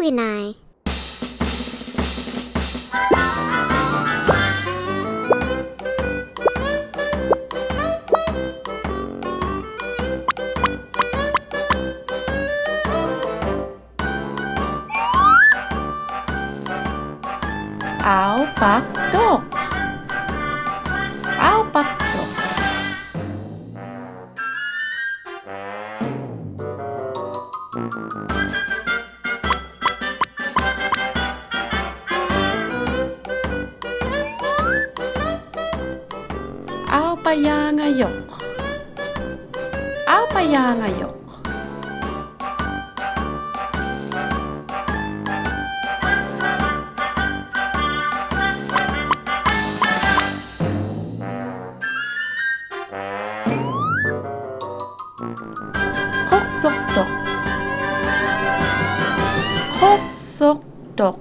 takuginai. áo bạc tuộc. áo bạc tuộc. áo bayangayok. áo bayangayok. 콕쏙독. 콕쏙독.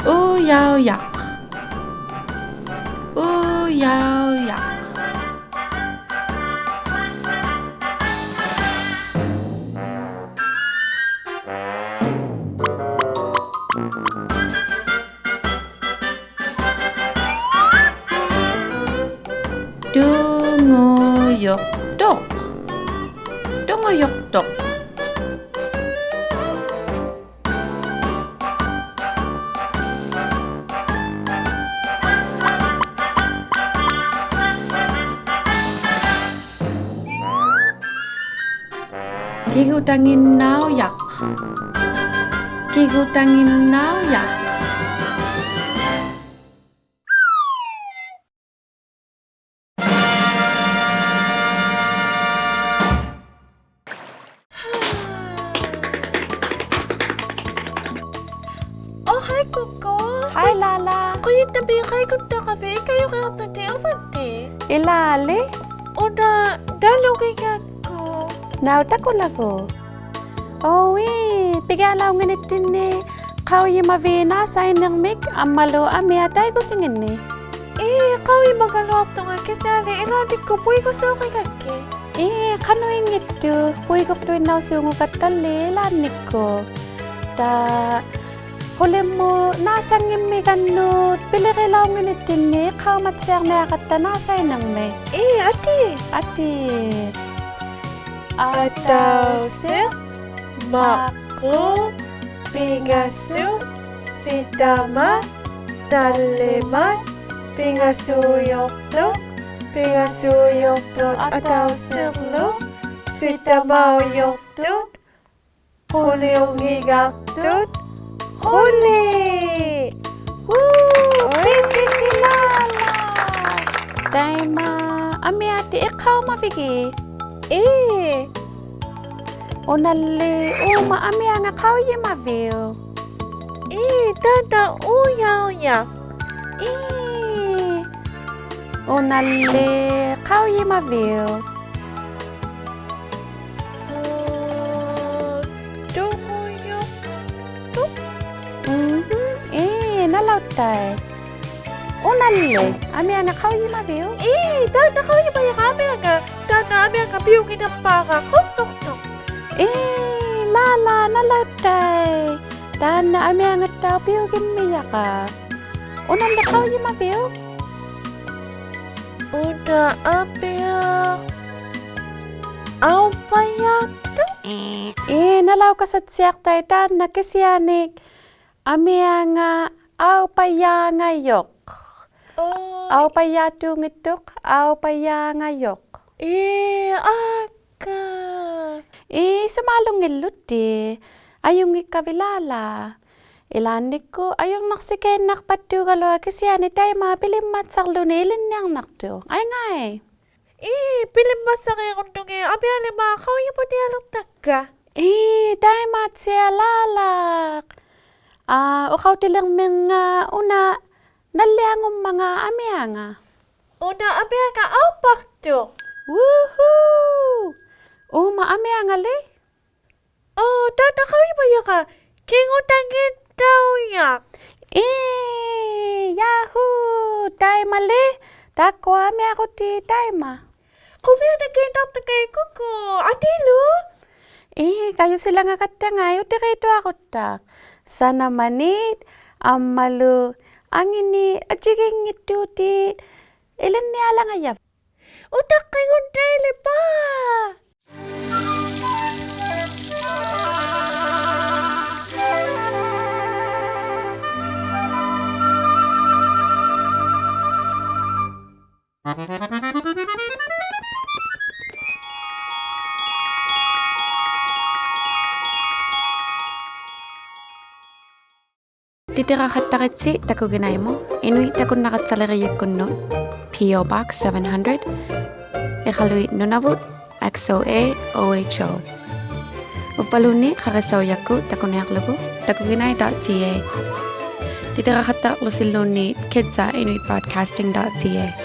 우야우야. 우야우야. 뚱우욕독. 뚱우욕독. 기구당인 나우약. 기구당인 나우약. Oh, hai Koko. Hai Lala. Kayo tabi kay kunta kafe. Kayo kaya tante avante. Ilali. Oda dalo kay ko. Nautakulago. Owi, pigalaw nganitin ni kau yimavina sa inang mig amalo amiatay ko singin ni. Kawi magalop to nga kasi ari iladik ko puy ko sa kay kake. Kano ingit to? Puy ko tuwin na usungo katali, lanik ko. Da, kulim mo, nasang imi kanot, pilikilaw nganitin ni kau matsayang na akata nasa inang mig. Ati. Ati. Ataw sir. Mako. Pingasu. Sitama. Talimat. Pingasuyok to. Pingasuyok to. Ataw sir lo. Sitamauyok to. Huliong higak to. Huli! Woo! Busy kilala! Dahil amiati ikaw mabigi. Unali, maami ang akaw yung mabiyo. Dada uya. Unali, akaw yung mabiyo. Tukuyok. Nalautay. Unali, ami ang akaw yung mabiyo. Dada kayo ba yung kami nga? Dada ami ang kabiyo kinapaka. Kusok to. Lala, nalautay. Dan na ami ang ataw piyugin miya ka. Unali, akaw yung mabiyo. Uda apiak. Aw payak. Nalaw ka sa tsiyak tayo dan na kisyanik. Ami ang aw payangayok. Aw payatungitok, aw payangayok. Aka. Sumalong iluti. Ayong ikabilala. Ilanik ko, ayong naksiken nakpatugalo kisyanik tayo mapilim matsaklunin niyang nakto. Ay ngay. Pilim masakay kundungi. Abi alima, kau yung padialong taga. Tayo matsya lalak. Ukaw tilang mga una, naliangong mga amianga. Una abi ka aupak to. Woohoo! Amianga li? Dada kau yung baya ka. Kingutangin daw yak. Yahoo! Taimale, takwa me akuti taima. Kuvia na kayo tatakay ko. Adilo? Kayo sila nga katangay, utirito ako tak. Sana manit, amalu, ang ini, ajiging ito ti, ilan niya lang ayap. Utak kayo daily pa. Titira kataritsi takuginai mo, inuit takun nakatsalariyag kunno, P.O. Box 700, Ikaluit Nunavut, XOA OHO. Upaluni karasawyakku takunayaklugu, takuginai.ca. Titira kataklusiluni kidsa inuitbroadcasting.ca.